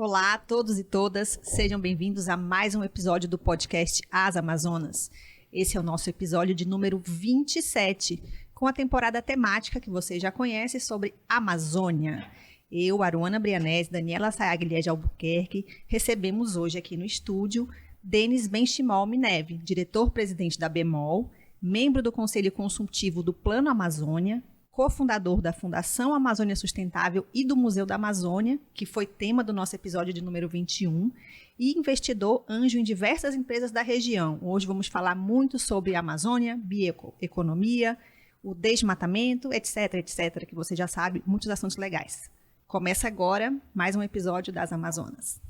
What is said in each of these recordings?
Olá a todos e todas, sejam bem-vindos a mais um episódio do podcast As Amazonas. Esse é o nosso episódio de número 27, com a temporada temática que vocês já conhecem sobre Amazônia. Eu, Aruana Brianese, Daniela Sayag Liege Albuquerque, recebemos hoje aqui no estúdio Denis Benchimol Mineve, diretor-presidente da Bemol, membro do Conselho Consultivo do Plano Amazônia, cofundador da Fundação Amazônia Sustentável e do Museu da Amazônia, que foi tema do nosso episódio de número 21, e investidor anjo em diversas empresas da região. Hoje vamos falar muito sobre a Amazônia, bioeconomia, o desmatamento, etc., que você já sabe, muitos assuntos legais. Começa agora mais um episódio das Amazonas.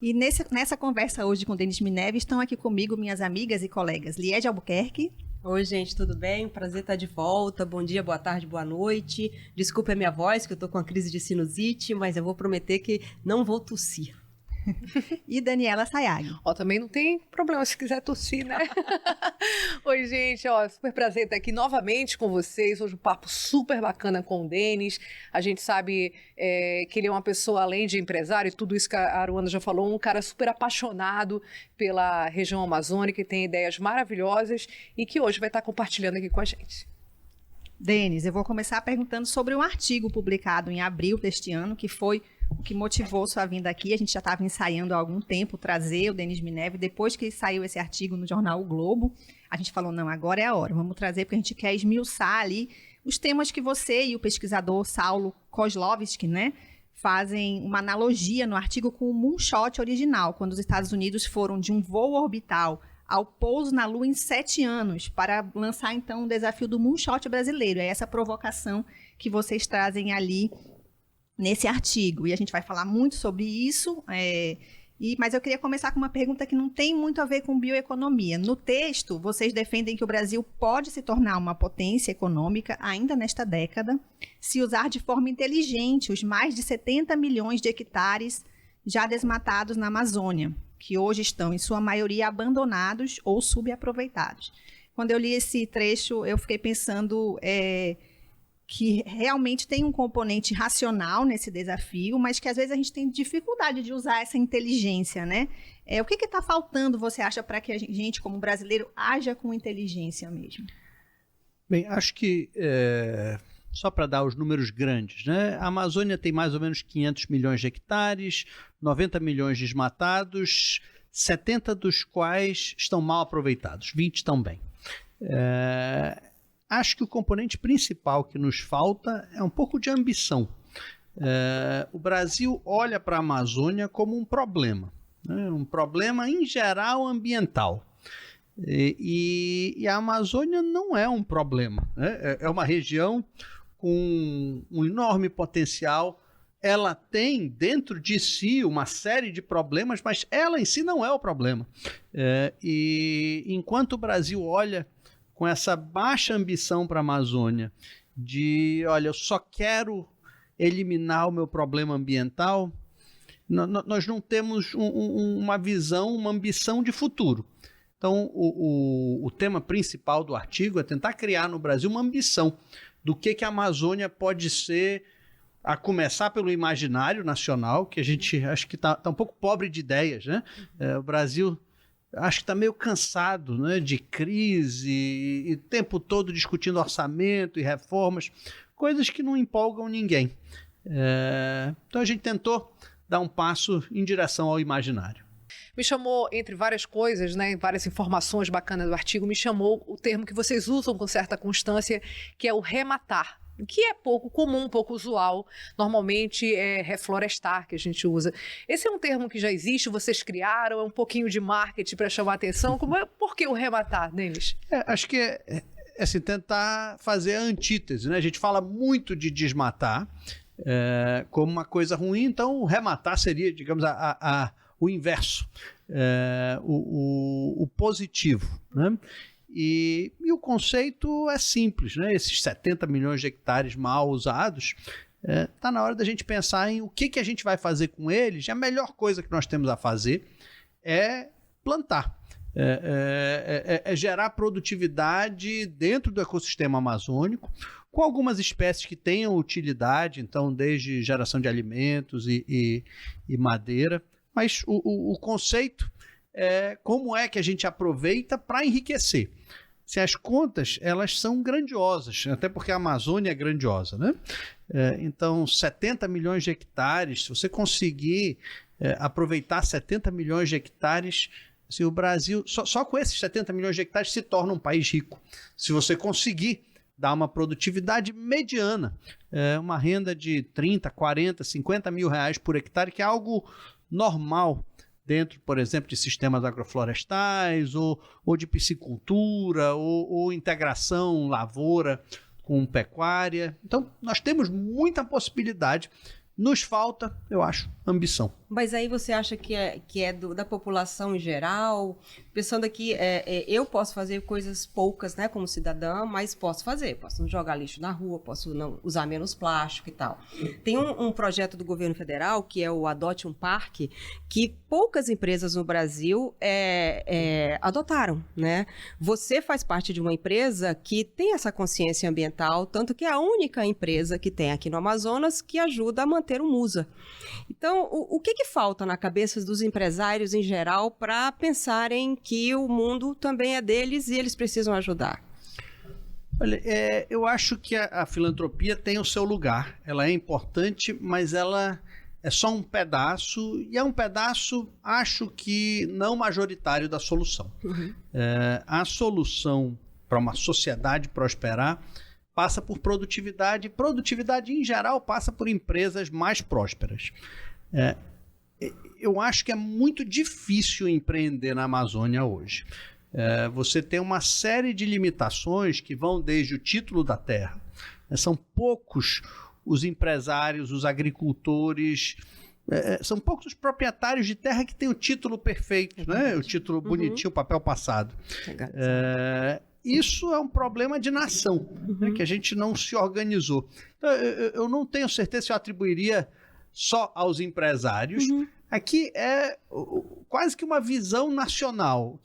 E nessa conversa hoje com o Denis Mineve, estão aqui comigo minhas amigas e colegas Liege Albuquerque. Oi, gente, tudo bem? Prazer estar de volta. Bom dia, boa tarde, boa noite. Desculpe a minha voz, que eu tô com uma crise de sinusite, mas eu vou prometer que não vou tossir. E Daniela Sayag. Também não tem problema se quiser tossir, né? Oi, gente, super prazer estar aqui novamente com vocês. Hoje um papo super bacana com o Denis. A gente sabe que ele é uma pessoa, além de empresário, e tudo isso que a Aruana já falou, um cara super apaixonado pela região amazônica, que tem ideias maravilhosas e que hoje vai estar compartilhando aqui com a gente. Denis, eu vou começar perguntando sobre um artigo publicado em abril deste ano, que foi o que motivou sua vinda aqui. A gente já estava ensaiando há algum tempo trazer o Denis Mineve. Depois que saiu esse artigo no jornal O Globo, a gente falou, não, agora é a hora, vamos trazer, porque a gente quer esmiuçar ali os temas que você e o pesquisador Saulo Kozlovski, né, fazem uma analogia no artigo com o Moonshot original, quando os Estados Unidos foram de um voo orbital ao pouso na Lua em 7 anos, para lançar então o desafio do Moonshot brasileiro. É essa provocação que vocês trazem ali nesse artigo, e a gente vai falar muito sobre isso, mas eu queria começar com uma pergunta que não tem muito a ver com bioeconomia. No texto, vocês defendem que o Brasil pode se tornar uma potência econômica ainda nesta década, se usar de forma inteligente os mais de 70 milhões de hectares já desmatados na Amazônia, que hoje estão, em sua maioria, abandonados ou subaproveitados. Quando eu li esse trecho, eu fiquei pensando que realmente tem um componente racional nesse desafio, mas que às vezes a gente tem dificuldade de usar essa inteligência, né? O que está faltando, você acha, para que a gente, como brasileiro, haja com inteligência mesmo? Bem, acho que, só para dar os números grandes, né? A Amazônia tem mais ou menos 500 milhões de hectares, 90 milhões desmatados, 70 dos quais estão mal aproveitados, 20 estão bem. Acho que o componente principal que nos falta é um pouco de ambição. O Brasil olha para a Amazônia como um problema, né? Um problema em geral ambiental. E a Amazônia não é um problema, né? É uma região com um enorme potencial. Ela tem dentro de si uma série de problemas, mas ela em si não é o problema. E enquanto o Brasil olha com essa baixa ambição para a Amazônia, olha, eu só quero eliminar o meu problema ambiental, nós não temos uma visão, uma ambição de futuro. Então, o tema principal do artigo é tentar criar no Brasil uma ambição do que a Amazônia pode ser, a começar pelo imaginário nacional, que a gente acho que está um pouco pobre de ideias, né? O Brasil acho que está meio cansado, né, de crise e o tempo todo discutindo orçamento e reformas, coisas que não empolgam ninguém. Então a gente tentou dar um passo em direção ao imaginário. Me chamou, entre várias coisas, né, várias informações bacanas do artigo, me chamou o termo que vocês usam com certa constância, que é o rematar, que é pouco comum, pouco usual. Normalmente é reflorestar que a gente usa. Esse é um termo que já existe, vocês criaram, é um pouquinho de marketing para chamar a atenção. Por que o rematar, Denis? Acho que é assim, tentar fazer a antítese, né? A gente fala muito de desmatar como uma coisa ruim, então o rematar seria, digamos, o inverso, o positivo, né? E o conceito é simples, né? Esses 70 milhões de hectares mal usados, está na hora da gente pensar em o que a gente vai fazer com eles. E a melhor coisa que nós temos a fazer é plantar. é gerar produtividade dentro do ecossistema amazônico, com algumas espécies que tenham utilidade, então desde geração de alimentos e madeira, mas o conceito é como é que a gente aproveita para enriquecer. Se as contas, elas são grandiosas, até porque a Amazônia é grandiosa, né? Então, 70 milhões de hectares, se você conseguir aproveitar 70 milhões de hectares, assim, o Brasil, só com esses 70 milhões de hectares, se torna um país rico. Se você conseguir dar uma produtividade mediana, uma renda de 30, 40, 50 mil reais por hectare, que é algo normal dentro, por exemplo, de sistemas agroflorestais, ou de piscicultura, ou integração lavoura com pecuária. Então, nós temos muita possibilidade. Nos falta, eu acho, ambição. Mas aí você acha que é da população em geral? Pensando aqui, eu posso fazer coisas poucas, né, como cidadã, mas posso não jogar lixo na rua, posso não usar menos plástico e tal. Tem um projeto do governo federal, que é o Adote um Parque, que poucas empresas no Brasil adotaram, né? Você faz parte de uma empresa que tem essa consciência ambiental, tanto que é a única empresa que tem aqui no Amazonas que ajuda a manter o MUSA. Então, o que falta na cabeça dos empresários em geral para pensarem que o mundo também é deles e eles precisam ajudar? Olha, eu acho que a filantropia tem o seu lugar. Ela é importante, mas ela é só um pedaço, e é um pedaço, acho que não majoritário da solução. Uhum. A solução para uma sociedade prosperar passa por produtividade. Produtividade, em geral, passa por empresas mais prósperas. Eu acho que é muito difícil empreender na Amazônia hoje. Você tem uma série de limitações que vão desde o título da terra. São poucos os empresários, os agricultores, são poucos os proprietários de terra que têm o título perfeito, né? O título bonitinho, o papel passado. Isso é um problema de nação, né? Que a gente não se organizou. Então, eu não tenho certeza se eu atribuiria só aos empresários. Aqui é quase que uma visão nacional.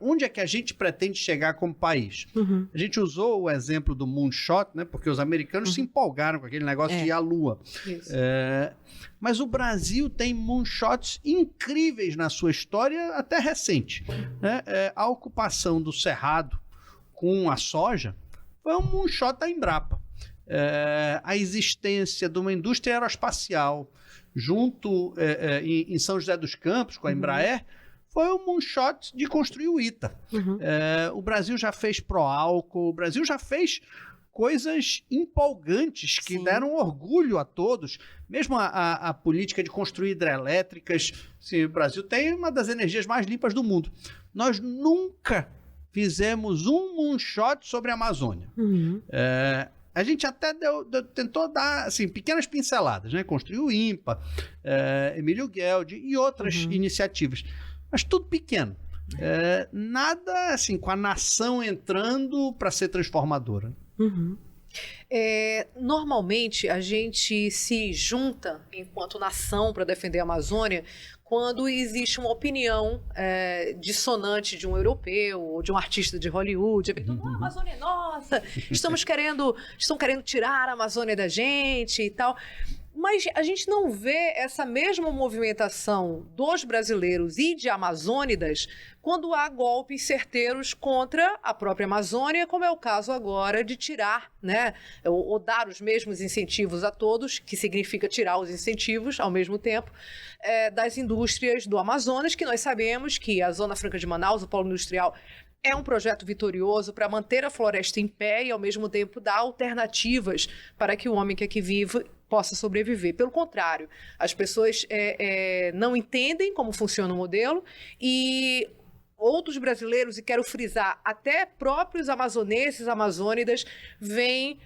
Onde é que a gente pretende chegar como país? A gente usou o exemplo do moonshot, né? Porque os americanos se empolgaram com aquele negócio de ir à Lua. Mas o Brasil tem moonshots incríveis na sua história, até recente, né? A ocupação do Cerrado com a soja foi um moonshot da Embrapa. A existência de uma indústria aeroespacial junto em São José dos Campos, com a Embraer, foi um moonshot de construir o ITA. O Brasil já fez pró-álcool, o Brasil já fez coisas empolgantes que deram orgulho a todos. Mesmo a política de construir hidrelétricas. Assim, o Brasil tem uma das energias mais limpas do mundo. Nós nunca fizemos um moonshot sobre a Amazônia. A gente até tentou dar assim, pequenas pinceladas, né? Construiu o INPA, Emílio Gueldi e outras iniciativas, mas tudo pequeno. Nada assim, com a nação entrando para ser transformadora. Normalmente a gente se junta enquanto nação para defender a Amazônia quando existe uma opinião dissonante de um europeu ou de um artista de Hollywood. A Amazônia é nossa, estão querendo tirar a Amazônia da gente e tal. Mas a gente não vê essa mesma movimentação dos brasileiros e de amazônidas quando há golpes certeiros contra a própria Amazônia, como é o caso agora de tirar, né, ou dar os mesmos incentivos a todos, que significa tirar os incentivos ao mesmo tempo, das indústrias do Amazonas, que nós sabemos que a Zona Franca de Manaus, o polo industrial, é um projeto vitorioso para manter a floresta em pé e, ao mesmo tempo, dar alternativas para que o homem que aqui vive possa sobreviver. Pelo contrário, as pessoas não entendem como funciona o modelo e outros brasileiros, e quero frisar, até próprios amazonenses, amazônidas, vêm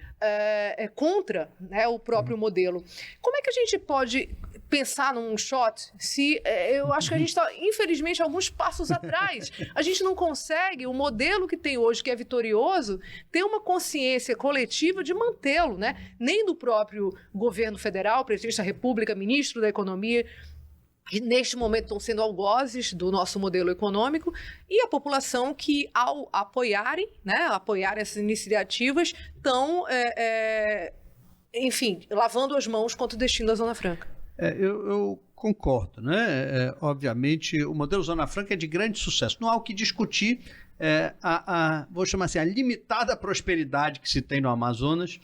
contra, né, o próprio modelo. Como é que a gente pode pensar num shot se eu acho que a gente está, infelizmente, alguns passos atrás? A gente não consegue, o modelo que tem hoje, que é vitorioso, ter uma consciência coletiva de mantê-lo, né? Nem do próprio governo federal, presidente da República, ministro da Economia. que neste momento estão sendo algozes do nosso modelo econômico, e a população que, ao apoiarem, né, apoiar essas iniciativas, estão, enfim, lavando as mãos contra o destino da Zona Franca. Eu concordo, né? Obviamente, o modelo Zona Franca é de grande sucesso. Não há o que discutir vou chamar assim, a limitada prosperidade que se tem no Amazonas,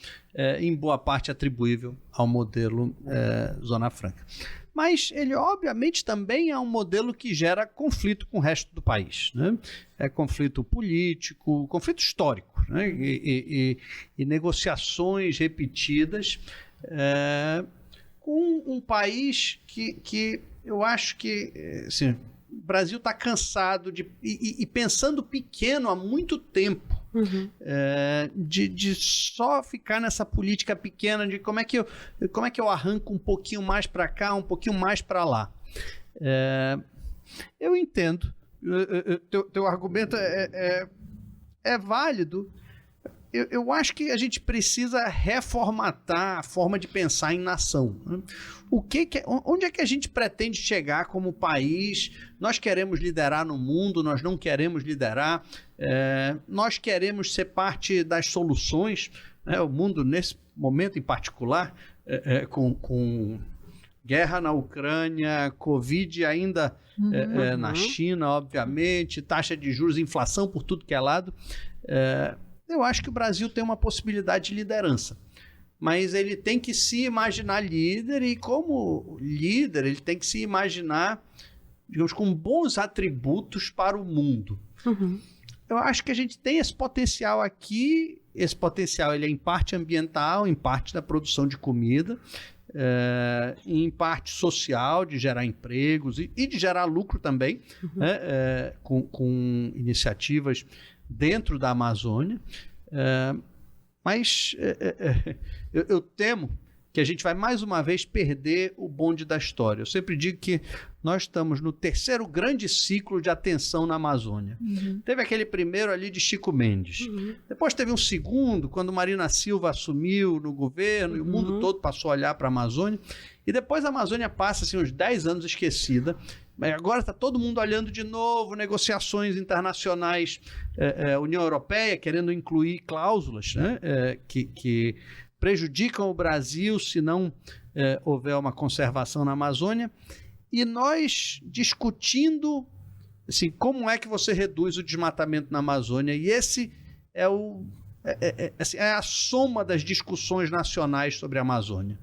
em boa parte atribuível ao modelo Zona Franca. Mas ele, obviamente, também é um modelo que gera conflito com o resto do país, né? Conflito político, conflito histórico, né? E negociações repetidas com um país que eu acho que assim, o Brasil está cansado e pensando pequeno há muito tempo. Uhum. De só ficar nessa política pequena de como é que eu arranco um pouquinho mais para cá, um pouquinho mais para lá. Eu entendo, teu argumento é válido. Eu acho que a gente precisa reformatar a forma de pensar em nação. Onde é que a gente pretende chegar como país? Nós queremos liderar no mundo, nós não queremos liderar. Nós queremos ser parte das soluções. Né? O mundo, nesse momento em particular, com guerra na Ucrânia, Covid ainda na China, obviamente, taxa de juros, inflação por tudo que é lado. Eu acho que o Brasil tem uma possibilidade de liderança, mas ele tem que se imaginar líder e, como líder, ele tem que se imaginar, digamos, com bons atributos para o mundo. Uhum. Eu acho que a gente tem esse potencial aqui. Esse potencial ele é em parte ambiental, em parte da produção de comida, em parte social, de gerar empregos e de gerar lucro também, com iniciativas dentro da Amazônia, mas eu temo que a gente vai mais uma vez perder o bonde da história. Eu sempre digo que nós estamos no terceiro grande ciclo de atenção na Amazônia. Uhum. Teve aquele primeiro ali de Chico Mendes. Uhum. Depois teve um segundo, quando Marina Silva assumiu no governo, e o mundo todo passou a olhar para a Amazônia. E depois a Amazônia passa assim, uns 10 anos esquecida. Agora está todo mundo olhando de novo, negociações internacionais, União Europeia querendo incluir cláusulas, né, que prejudicam o Brasil se não houver uma conservação na Amazônia. E nós discutindo assim, como é que você reduz o desmatamento na Amazônia. E esse é a soma das discussões nacionais sobre a Amazônia.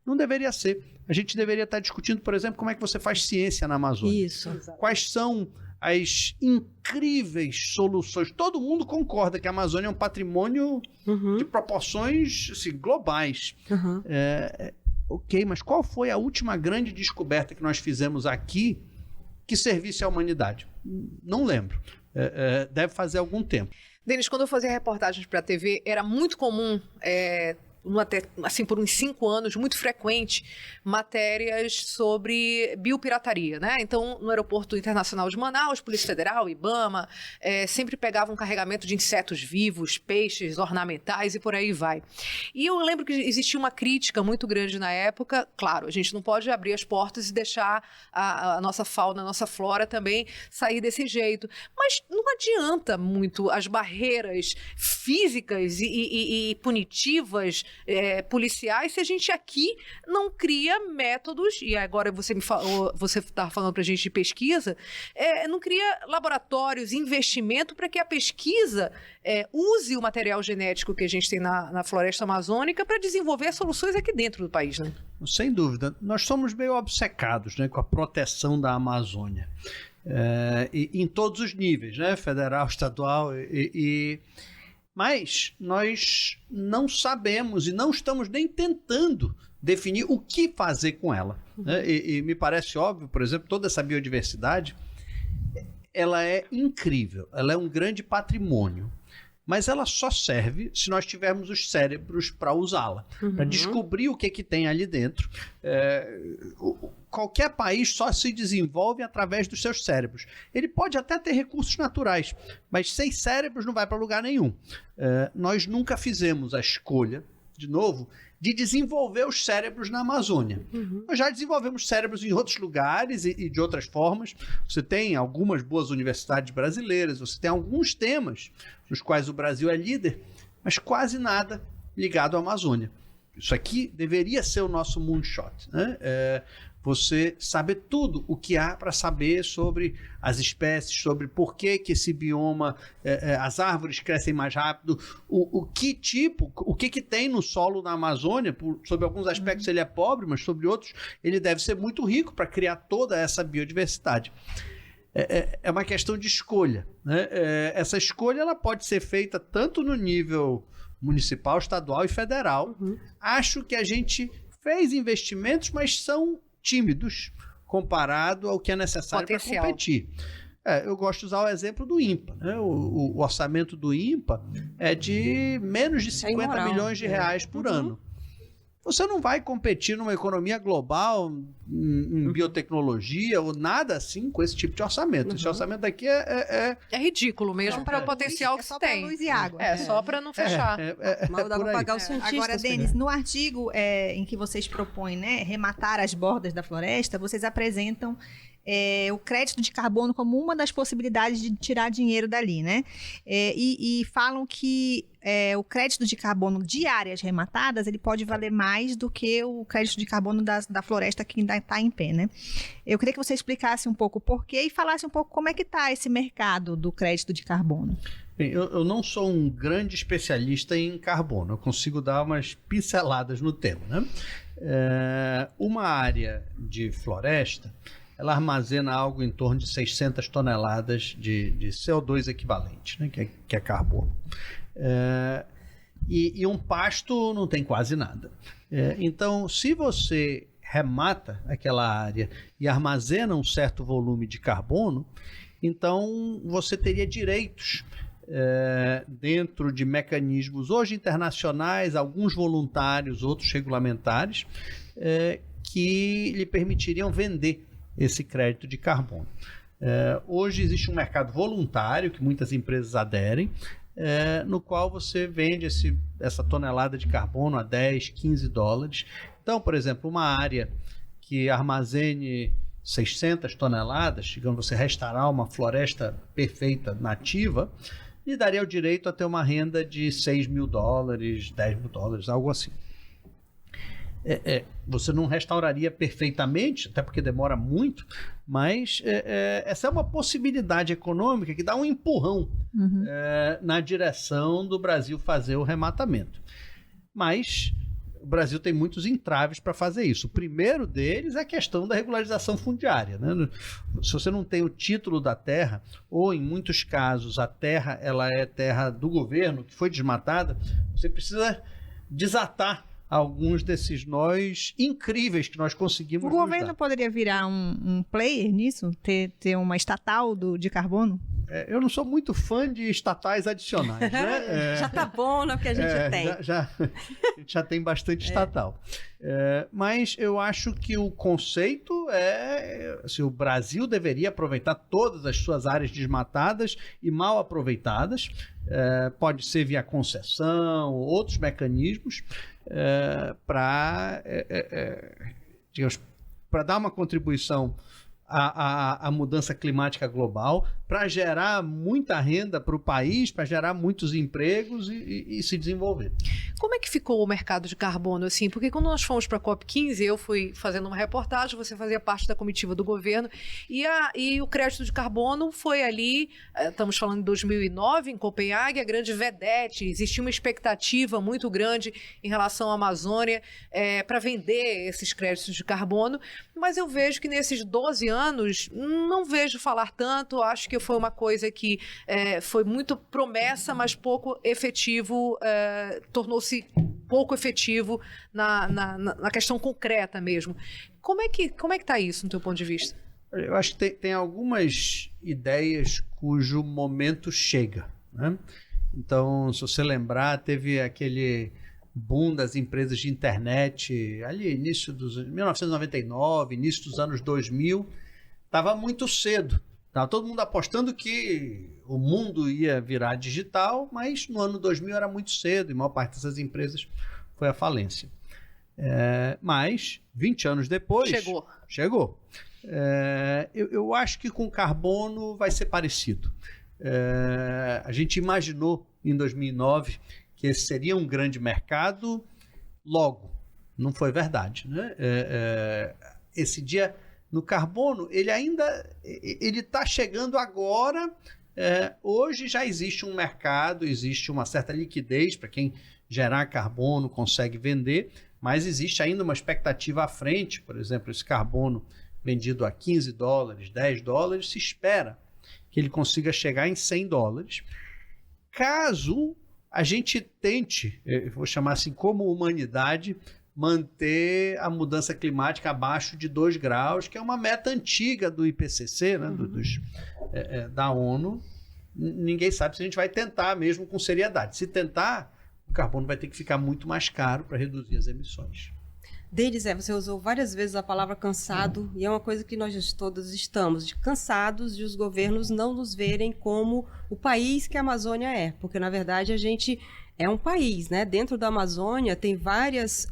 Não deveria ser. A gente deveria estar discutindo, por exemplo, como é que você faz ciência na Amazônia. Isso. Quais são as incríveis soluções. Todo mundo concorda que a Amazônia é um patrimônio de proporções assim, globais. Uhum. Ok, mas qual foi a última grande descoberta que nós fizemos aqui que servisse à humanidade? Não lembro. Deve fazer algum tempo. Denis, quando eu fazia reportagens para a TV, era muito comum... assim, por uns 5 anos, muito frequente, matérias sobre biopirataria, né? Então, no Aeroporto Internacional de Manaus, Polícia Federal, IBAMA, sempre pegavam um carregamento de insetos vivos, peixes ornamentais e por aí vai. E eu lembro que existia uma crítica muito grande na época. Claro, a gente não pode abrir as portas e deixar a nossa fauna, a nossa flora também sair desse jeito. Mas não adianta muito as barreiras físicas e punitivas policiais se a gente aqui não cria métodos, e agora você está falando para a gente de pesquisa, não cria laboratórios, investimento para que a pesquisa use o material genético que a gente tem na floresta amazônica para desenvolver soluções aqui dentro do país, né? Sem dúvida. Nós somos meio obcecados, né, com a proteção da Amazônia. E em todos os níveis, né? Federal, estadual mas nós não sabemos e não estamos nem tentando definir o que fazer com ela. Né? E me parece óbvio, por exemplo, toda essa biodiversidade, ela é incrível, ela é um grande patrimônio, mas ela só serve se nós tivermos os cérebros para usá-la, para descobrir o que tem ali dentro. Qualquer país só se desenvolve através dos seus cérebros. Ele pode até ter recursos naturais, mas sem cérebros não vai para lugar nenhum. Nós nunca fizemos a escolha de novo, de desenvolver os cérebros na Amazônia. Nós já desenvolvemos cérebros em outros lugares e de outras formas. Você tem algumas boas universidades brasileiras, você tem alguns temas nos quais o Brasil é líder, mas quase nada ligado à Amazônia. Isso aqui deveria ser o nosso moonshot, né? Você saber tudo o que há para saber sobre as espécies, sobre por que esse bioma, as árvores crescem mais rápido, o que tem no solo na Amazônia, sobre alguns aspectos ele é pobre, mas sobre outros ele deve ser muito rico para criar toda essa biodiversidade. É uma questão de escolha, né? Essa escolha ela pode ser feita tanto no nível municipal, estadual e federal. Acho que a gente fez investimentos, mas são tímidos comparado ao que é necessário para competir. Eu gosto de usar o exemplo do INPA, né? O orçamento do INPA é de menos de 50 milhões de reais por ano. Você não vai competir numa economia global, em biotecnologia ou nada assim com esse tipo de orçamento. Esse orçamento daqui é ridículo mesmo para o potencial que se tem. Só para luz e água. Só para não fechar. Mal dá para pagar os cientistas. Agora, Denis, no artigo em que vocês propõem, né, rematar as bordas da floresta, vocês apresentam o crédito de carbono como uma das possibilidades de tirar dinheiro dali, né? E falam que o crédito de carbono de áreas rematadas, ele pode valer mais do que o crédito de carbono da floresta que ainda está em pé, né? Eu queria que você explicasse um pouco o porquê e falasse um pouco como é que está esse mercado do crédito de carbono. Bem, eu não sou um grande especialista em carbono, eu consigo dar umas pinceladas no tema, né? Uma área de floresta, ela armazena algo em torno de 600 toneladas de CO2 equivalente, né, que é carbono. E um pasto não tem quase nada. Então, se você remata aquela área e armazena um certo volume de carbono, então você teria direitos dentro de mecanismos hoje internacionais, alguns voluntários, outros regulamentares, que lhe permitiriam vender esse crédito de carbono. Hoje existe um mercado voluntário que muitas empresas aderem, no qual você vende essa tonelada de carbono a 10, 15 dólares. Então, por exemplo, uma área que armazene 600 toneladas, digamos, você restaurar uma floresta perfeita, nativa, lhe daria o direito a ter uma renda de 6 mil dólares, 10 mil dólares, algo assim. Você não restauraria perfeitamente, até porque demora muito, mas essa é uma possibilidade econômica que dá um empurrão na direção do Brasil fazer o rematamento. Mas o Brasil tem muitos entraves para fazer isso. O primeiro deles é a questão da regularização fundiária, né? Se você não tem o título da terra, ou em muitos casos a terra ela é terra do governo, que foi desmatada, você precisa desatar alguns desses nós incríveis que nós conseguimos. O governo poderia virar um player nisso? Ter uma estatal de carbono? Eu não sou muito fã de estatais adicionais, né? Já tá bom, né? Porque a gente tem. A gente já tem bastante estatal. Mas eu acho que o conceito assim, o Brasil deveria aproveitar todas as suas áreas desmatadas e mal aproveitadas. Pode ser via concessão, outros mecanismos, para dar uma contribuição à mudança climática global, para gerar muita renda para o país, para gerar muitos empregos e se desenvolver. Como é que ficou o mercado de carbono, assim? Porque quando nós fomos para a COP15, eu fui fazendo uma reportagem, você fazia parte da comitiva do governo, e o crédito de carbono foi ali, estamos falando de 2009, em Copenhague, a grande vedete. Existia uma expectativa muito grande em relação à Amazônia para vender esses créditos de carbono, mas eu vejo que nesses 12 anos, não vejo falar tanto. Acho que foi uma coisa que foi muito promessa, mas pouco efetivo, tornou-se pouco efetivo na questão concreta mesmo. Como é que está isso, no teu ponto de vista? Eu acho que tem algumas ideias cujo momento chega, né? Então, se você lembrar, teve aquele boom das empresas de internet ali, início dos 1999, início dos anos 2000, estava muito cedo. Estava todo mundo apostando que o mundo ia virar digital, mas no ano 2000 era muito cedo e a maior parte dessas empresas foi a falência. Mas, 20 anos depois... Chegou. Eu acho que com carbono vai ser parecido. A gente imaginou em 2009 que esse seria um grande mercado, logo. Não foi verdade, né? Esse dia no carbono, ele está chegando agora. Hoje já existe um mercado, existe uma certa liquidez para quem gerar carbono, consegue vender, mas existe ainda uma expectativa à frente. Por exemplo, esse carbono vendido a $15, $10, se espera que ele consiga chegar em $100. Caso a gente tente, eu vou chamar assim, como humanidade, manter a mudança climática abaixo de 2 graus, que é uma meta antiga do IPCC, né, da ONU. Ninguém sabe se a gente vai tentar mesmo com seriedade. Se tentar, o carbono vai ter que ficar muito mais caro para reduzir as emissões. Denis, você usou várias vezes a palavra cansado, e é uma coisa que nós todos estamos cansados de os governos não nos verem como o país que a Amazônia é, porque na verdade a gente é um país, né? Dentro da Amazônia tem várias,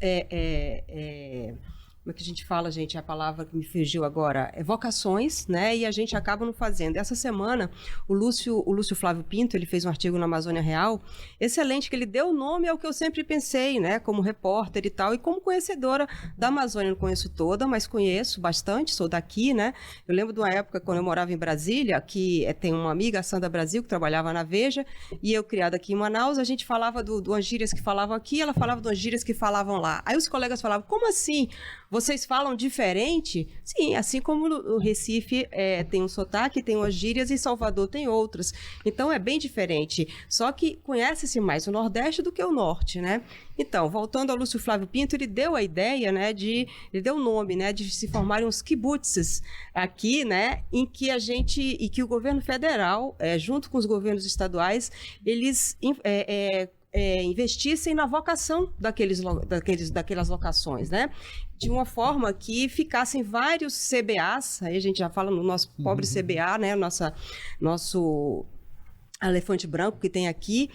como é que a gente fala, gente? A palavra que me fugiu agora é vocações, né? E a gente acaba não fazendo. Essa semana, o Lúcio Flávio Pinto, ele fez um artigo na Amazônia Real, excelente, que ele deu nome ao que eu sempre pensei, né? Como repórter e tal, e como conhecedora da Amazônia. Eu não conheço toda, mas conheço bastante, sou daqui, né? Eu lembro de uma época, quando eu morava em Brasília, que tem uma amiga, a Sandra Brasil, que trabalhava na Veja, e eu, criada aqui em Manaus, a gente falava de umas gírias que falavam aqui, ela falava de umas gírias que falavam lá. Aí os colegas falavam, como assim? Vocês falam diferente? Sim, assim como o Recife tem um sotaque, tem umas gírias, e Salvador tem outras. Então, é bem diferente. Só que conhece-se mais o Nordeste do que o Norte, né? Então, voltando ao Lúcio Flávio Pinto, ele deu a ideia, né, ele deu o nome, né, de se formarem uns kibutzes aqui, né, em que e que o governo federal, junto com os governos estaduais, eles investissem na vocação daquelas locações, né? De uma forma que ficassem vários CBAs, aí a gente já fala no nosso pobre CBA, né? Nosso elefante branco que tem aqui,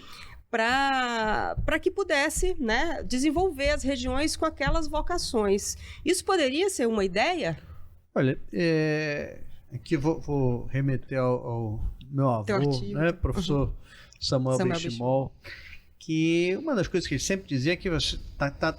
para que pudesse, né, desenvolver as regiões com aquelas vocações. Isso poderia ser uma ideia? Olha, aqui vou remeter ao meu avô, né, professor Samuel Benchimol, que uma das coisas que ele sempre dizia é que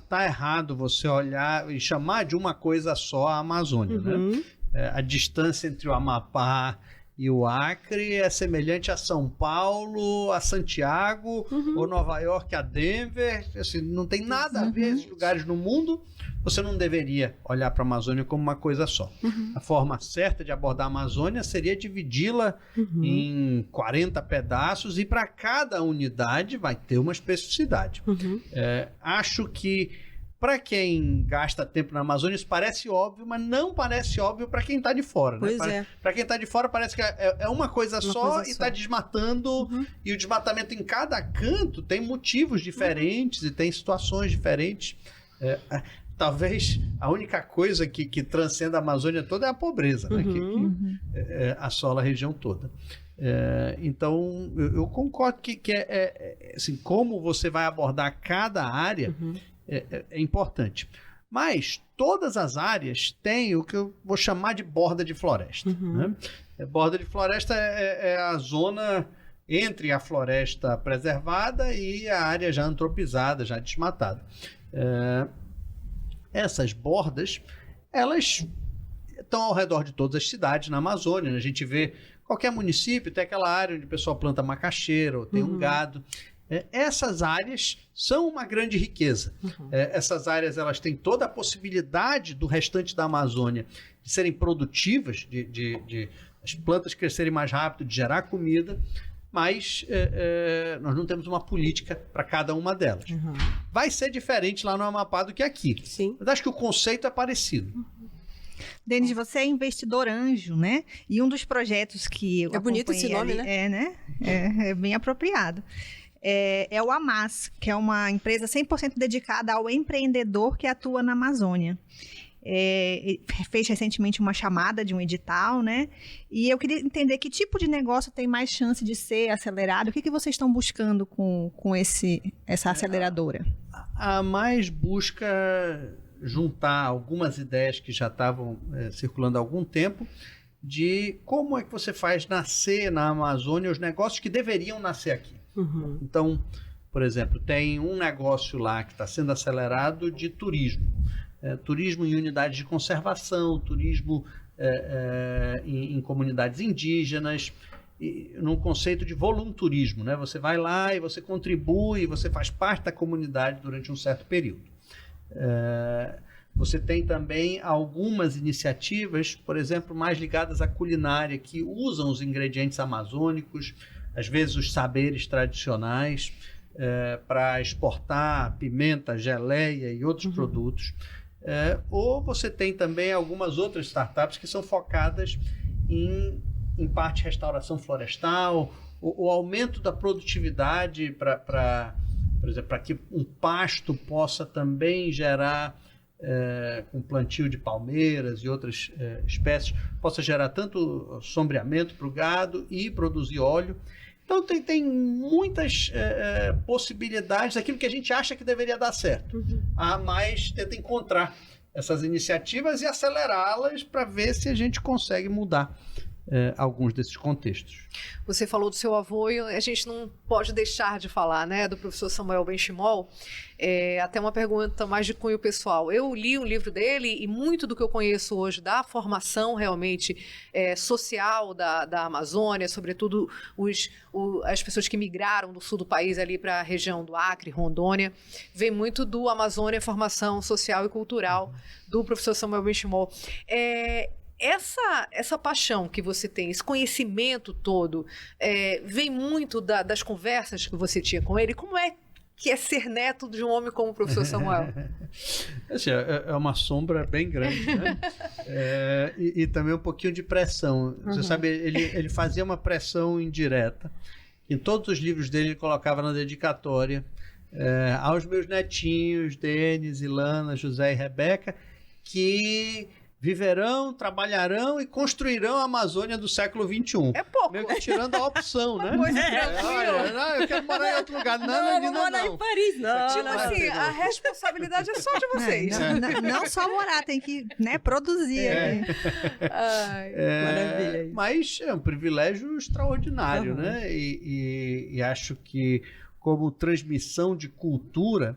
tá errado você olhar e chamar de uma coisa só a Amazônia, né? A distância entre o Amapá e o Acre é semelhante a São Paulo, a Santiago, ou Nova York a Denver. Assim, não tem nada a ver esses lugares no mundo. Você não deveria olhar para a Amazônia como uma coisa só. A forma certa de abordar a Amazônia seria dividi-la em 40 pedaços, e para cada unidade vai ter uma especificidade. Acho que para quem gasta tempo na Amazônia, isso parece óbvio, mas não parece óbvio para quem está de fora. Pois né? Para quem está de fora, parece que é uma coisa só e está desmatando. E o desmatamento em cada canto tem motivos diferentes e tem situações diferentes. Talvez a única coisa que transcenda a Amazônia toda é a pobreza, né? Que assola a região toda. Então, eu concordo que assim, como você vai abordar cada área é importante. Mas todas as áreas têm o que eu vou chamar de borda de floresta. Né? Borda de floresta é a zona entre a floresta preservada e a área já antropizada, já desmatada. Essas bordas, elas estão ao redor de todas as cidades na Amazônia. Né? A gente vê qualquer município, tem aquela área onde o pessoal planta macaxeira ou tem um gado. Essas áreas são uma grande riqueza. Essas áreas, elas têm toda a possibilidade do restante da Amazônia de serem produtivas, de as plantas crescerem mais rápido, de gerar comida, mas nós não temos uma política para cada uma delas. Vai ser diferente lá no Amapá do que aqui. Sim. Mas acho que o conceito é parecido. Denis, você é investidor anjo, né? E um dos projetos que eu bonito esse nome, ali, né? É bem apropriado. É o AMAS, que é uma empresa 100% dedicada ao empreendedor que atua na Amazônia. fez recentemente uma chamada de um edital, né? E eu queria entender que tipo de negócio tem mais chance de ser acelerado. O que vocês estão buscando com essa aceleradora? A Mais busca juntar algumas ideias que já estavam circulando há algum tempo de como é que você faz nascer na Amazônia os negócios que deveriam nascer aqui. Uhum. Então, por exemplo, tem um negócio lá que está sendo acelerado de turismo. Turismo em unidades de conservação, turismo em comunidades indígenas, num conceito de volunturismo, né? Você vai lá e você contribui, você faz parte da comunidade durante um certo período. Você tem também algumas iniciativas, por exemplo, mais ligadas à culinária, que usam os ingredientes amazônicos, às vezes os saberes tradicionais, para exportar pimenta, geleia e outros produtos. Ou você tem também algumas outras startups que são focadas em parte restauração florestal, o aumento da produtividade por exemplo, para que um pasto possa também gerar, com plantio de palmeiras e outras espécies, possa gerar tanto sombreamento para o gado e produzir óleo. Então tem muitas possibilidades daquilo que a gente acha que deveria dar certo. Uhum. A Mais tenta encontrar essas iniciativas e acelerá-las para ver se a gente consegue mudar alguns desses contextos. Você falou do seu avô e a gente não pode deixar de falar, né, do professor Samuel Benchimol. Até uma pergunta mais de cunho pessoal. Eu li um livro dele e muito do que eu conheço hoje da formação realmente social da Amazônia, sobretudo as pessoas que migraram do sul do país ali para a região do Acre, Rondônia, vem muito do Amazônia Formação Social e Cultural do professor Samuel Benchimol. Essa paixão que você tem, esse conhecimento todo, vem muito das conversas que você tinha com ele? Como é que é ser neto de um homem como o professor Samuel? É uma sombra bem grande, né? E também um pouquinho de pressão. Você sabe, ele fazia uma pressão indireta. Em todos os livros dele, ele colocava na dedicatória aos meus netinhos, Denis, Ilana, José e Rebeca, que viverão, trabalharão e construirão a Amazônia do século XXI. É pouco. Meio que tirando a opção, né? Coisa tranquila. Não, eu quero morar em outro lugar. Não, vou morar em Paris. Não, tipo assim, a responsabilidade é só de vocês. Não só morar, tem que, né, produzir. Ai, maravilha. Mas é um privilégio extraordinário, né? E acho que como transmissão de cultura,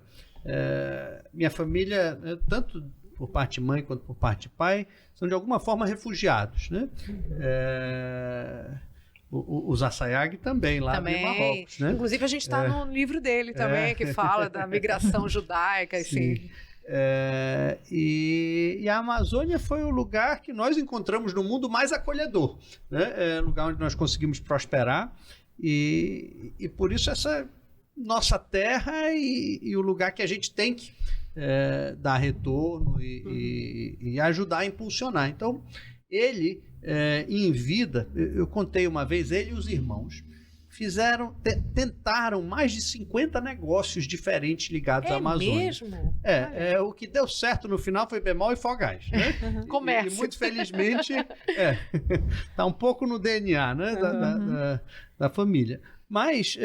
minha família, tanto por parte de mãe quanto por parte de pai, são de alguma forma refugiados, né? Os Assayag também, lá de Marrocos, né? Inclusive a gente está no livro dele também, que fala da migração judaica, assim. E a Amazônia foi o lugar que nós encontramos no mundo mais acolhedor, né? Lugar onde nós conseguimos prosperar e por isso essa nossa terra e o lugar que a gente tem que dar retorno e ajudar a impulsionar. Então, ele, em vida, eu contei uma vez, ele e os irmãos tentaram mais de 50 negócios diferentes ligados à Amazônia. Mesmo? O que deu certo no final foi Bemol e Fogás, né? Comércio. E muito felizmente está um pouco no DNA, né, da família. Mas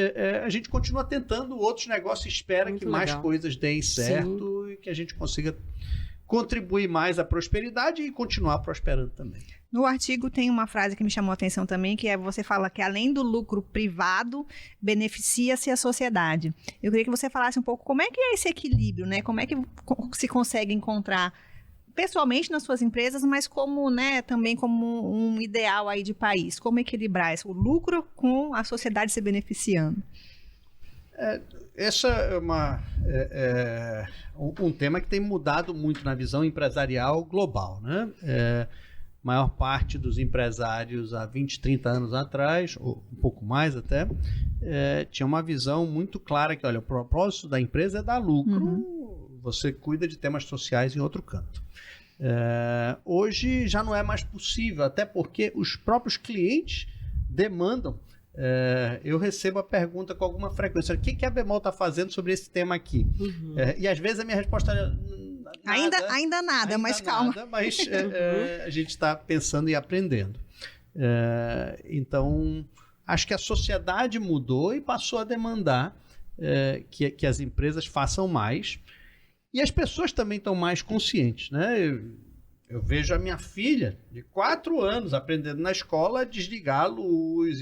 a gente continua tentando outros negócios, espera muito que mais coisas deem certo. Sim. E que a gente consiga contribuir mais à prosperidade e continuar prosperando também. No artigo tem uma frase que me chamou a atenção também, que você fala que além do lucro privado, beneficia-se a sociedade. Eu queria que você falasse um pouco como é que é esse equilíbrio, né? Como é que se consegue encontrar pessoalmente nas suas empresas, mas como, né, também como um ideal aí de país. Como equilibrar o lucro com a sociedade se beneficiando? Essa é um tema que tem mudado muito na visão empresarial global, né? Maior parte dos empresários há 20, 30 anos atrás, ou um pouco mais até, tinha uma visão muito clara que, olha, o propósito da empresa é dar lucro, você cuida de temas sociais em outro canto. Hoje já não é mais possível, até porque os próprios clientes demandam. Eu recebo a pergunta com alguma frequência: o que a Bemol está fazendo sobre esse tema aqui? E às vezes a minha resposta Ainda nada, mas calma. Mas a gente está pensando e aprendendo. Então, acho que a sociedade mudou e passou a demandar que as empresas façam mais. E as pessoas também estão mais conscientes, né? Eu vejo a minha filha, de 4 anos, aprendendo na escola a desligar a luz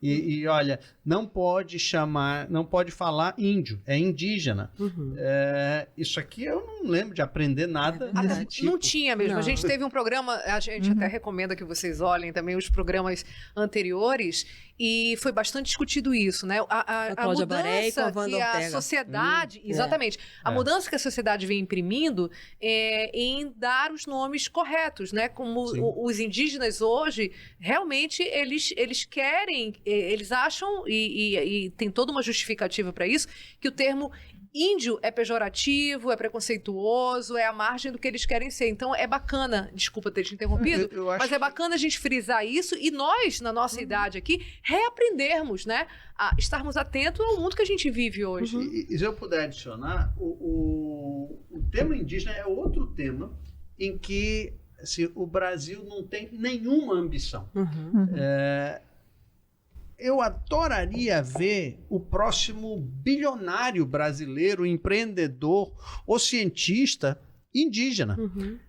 e olha, não pode falar índio, é indígena. Isso aqui eu não lembro de aprender nada desse tipo. Não tinha mesmo. Não. A gente teve um programa, a gente até recomenda que vocês olhem também os programas anteriores, e foi bastante discutido isso, né? A Cláudia Baré e com a mudança Wanda que a Ortega. sociedade, exatamente, a mudança que a sociedade vem imprimindo em dar os nomes corretos, né? Como os indígenas hoje, realmente eles querem, eles acham, e tem toda uma justificativa para isso, que o termo índio é pejorativo, é preconceituoso, é à margem do que eles querem ser. Então é bacana, desculpa ter te interrompido, mas é bacana a gente frisar isso e nós, na nossa idade aqui, reaprendermos, né? A estarmos atentos ao mundo que a gente vive hoje. E se eu puder adicionar, o tema indígena é outro tema em que assim, o Brasil não tem nenhuma ambição. Eu adoraria ver o próximo bilionário brasileiro, empreendedor ou cientista indígena.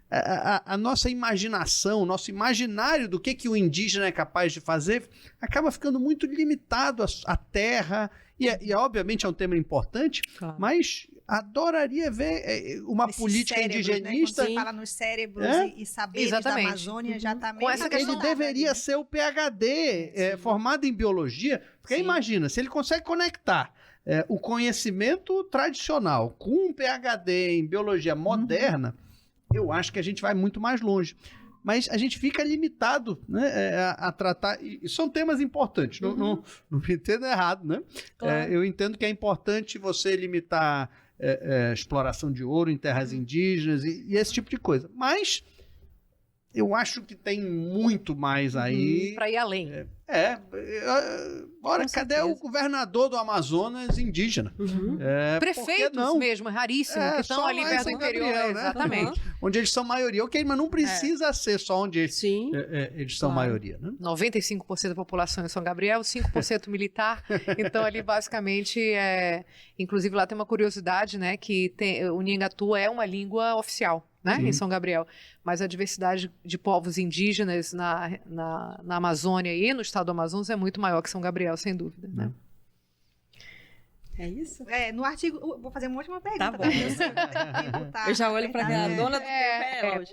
A nossa imaginação, o nosso imaginário do que o indígena é capaz de fazer acaba ficando muito limitado à terra. E obviamente é um tema importante, mas adoraria ver uma política indigenista. Né? Quando você fala nos cérebros e saberes da Amazônia, já está meio... Ele deveria ser o PhD formado em biologia, porque imagina, se ele consegue conectar o conhecimento tradicional com um PhD em biologia moderna, eu acho que a gente vai muito mais longe. Mas a gente fica limitado, né, a tratar... E são temas importantes, não me entendo errado, né? Claro. Eu entendo que é importante você limitar exploração de ouro em terras indígenas e esse tipo de coisa. Mas eu acho que tem muito mais aí... Para ir além. Ora, cadê o governador do Amazonas indígena? Prefeitos mesmo, raríssimo, que estão ali perto do interior. Gabriel, né? Exatamente. Onde eles são maioria, mas não precisa ser só onde eles são maioria. Né? 95% da população é São Gabriel, 5% militar. Então, ali, basicamente, inclusive lá tem uma curiosidade, né? Que o Nhangatu é uma língua oficial, né? Em São Gabriel. Mas a diversidade de povos indígenas na Amazônia e no estado do Amazonas é muito maior que São Gabriel, sem dúvida, né? É isso? No artigo... Vou fazer uma última pergunta. Tá bom. Eu já olho para a dona do tempo hoje.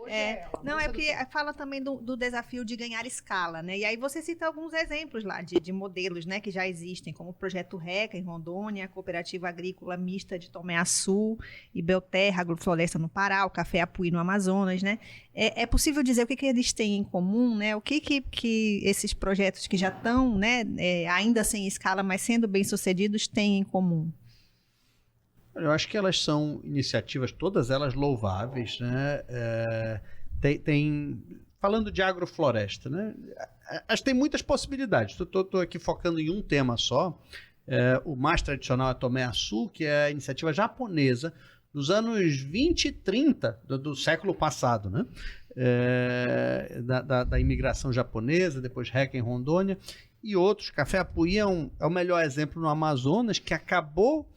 Não, é porque fala também do desafio de ganhar escala, né? E aí você cita alguns exemplos lá de modelos, né, que já existem, como o Projeto RECA em Rondônia, a Cooperativa Agrícola Mista de Tomé-Açu e Belterra, Agrofloresta no Pará, o Café Apuí no Amazonas, né? É possível dizer o que eles têm em comum, né? O que esses projetos que já estão, né, ainda sem escala, mas sendo bem-sucedidos, têm em comum? Eu acho que elas são iniciativas, todas elas louváveis, né? Falando de agrofloresta, né? Acho que tem muitas possibilidades. Estou aqui focando em um tema só. O mais tradicional é Tomé-Açu, que é a iniciativa japonesa dos anos 20 e 30 do século passado, né? Da imigração japonesa, depois RECA em Rondônia e outros. Café Apuí é o melhor exemplo no Amazonas, que acabou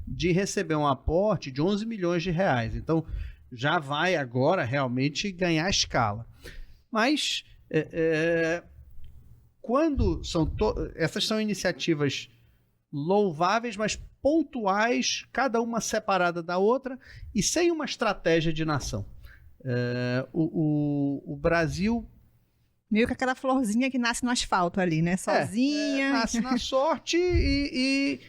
de receber um aporte de 11 milhões de reais. Então, já vai agora realmente ganhar escala. Mas, quando essas são iniciativas louváveis, mas pontuais, cada uma separada da outra e sem uma estratégia de nação. O Brasil... Meio que aquela florzinha que nasce no asfalto ali, né? Sozinha. Nasce na sorte e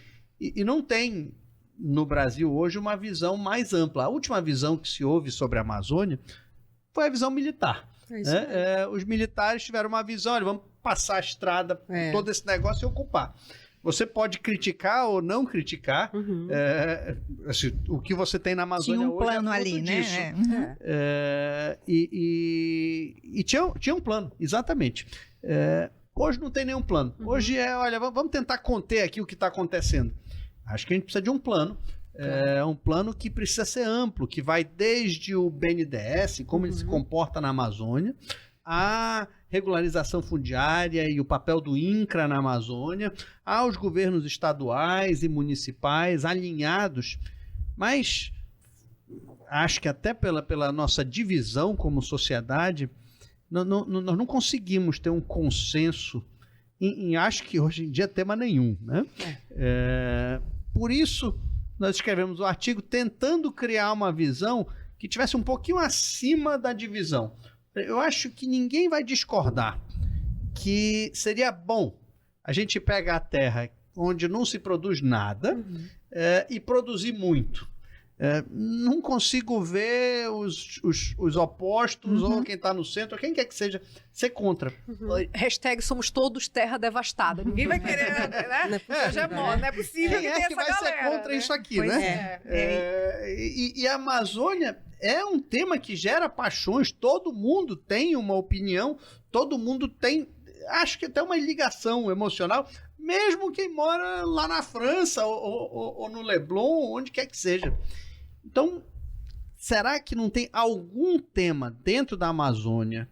não tem no Brasil hoje uma visão mais ampla. A última visão que se houve sobre a Amazônia foi a visão militar. Os militares tiveram uma visão, olha, vamos passar a estrada por todo esse negócio e ocupar. Você pode criticar ou não criticar assim, o que você tem na Amazônia hoje. Tinha um plano é ali, disso. Né? E tinha um plano, exatamente. Hoje não tem nenhum plano. Hoje olha, vamos tentar conter aqui o que está acontecendo. Acho que a gente precisa de um plano É um plano que precisa ser amplo, que vai desde o BNDES, como ele se comporta na Amazônia, a regularização fundiária e o papel do INCRA na Amazônia, aos governos estaduais e municipais alinhados, mas acho que até pela nossa divisão como sociedade, nós não conseguimos ter um consenso acho que hoje em dia tema nenhum, né? Por isso, nós escrevemos o artigo tentando criar uma visão que tivesse um pouquinho acima da divisão. Eu acho que ninguém vai discordar que seria bom a gente pegar a terra onde não se produz nada e produzir muito. Não consigo ver os opostos ou quem está no centro, ou quem quer que seja, ser contra. Hashtag somos todos terra devastada. Ninguém vai querer, né? Não é possível Quem que tenha que essa vai galera, ser contra né? isso aqui, Pois né? E a Amazônia é um tema que gera paixões, todo mundo tem uma opinião, todo mundo tem, acho que até uma ligação emocional, mesmo quem mora lá na França ou no Leblon, onde quer que seja. Então, será que não tem algum tema dentro da Amazônia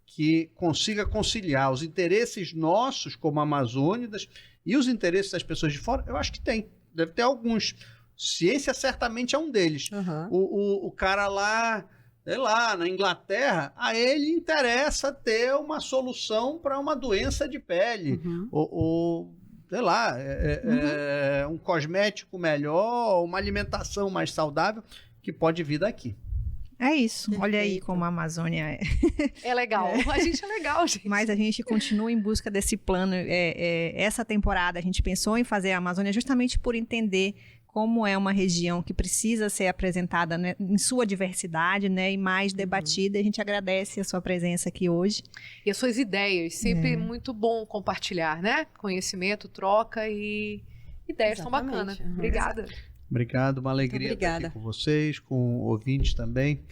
que consiga conciliar os interesses nossos como amazônidas e os interesses das pessoas de fora? Eu acho que tem. Deve ter alguns. Ciência certamente é um deles. O cara lá, sei lá, na Inglaterra, a ele interessa ter uma solução para uma doença de pele. Ou sei lá, um cosmético melhor, uma alimentação mais saudável, que pode vir daqui. É isso. Perfeito. Olha aí como a Amazônia é. É legal. A gente é legal, gente. Mas a gente continua em busca desse plano. Essa temporada a gente pensou em fazer a Amazônia justamente por entender como é uma região que precisa ser apresentada, né, em sua diversidade, né, e mais debatida. A gente agradece a sua presença aqui hoje. E as suas ideias. Sempre muito bom compartilhar, né? Conhecimento, troca e ideias tão bacanas. Obrigada. Obrigado, uma alegria estar aqui com vocês, com ouvintes também.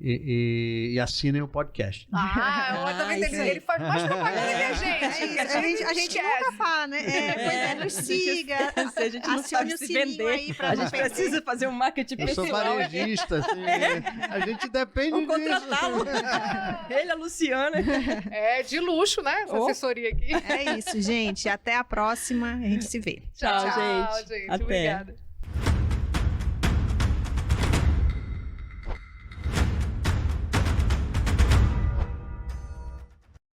E assinem o podcast. Eu também tenho que dizer, ele faz mais propaganda que a gente. A gente nunca fala, né? Pois é, nos siga, A gente não sabe acione o se sininho vender. aí pra A não gente perder. precisa fazer um marketing Eu sou pessoal. varejista, assim, a gente depende Vamos disso. contratá-lo. Ele, a Luciana. É de luxo, né? Essa assessoria aqui. É isso, gente. Até a próxima. A gente se vê. Tchau, gente. Gente. Até. Obrigada.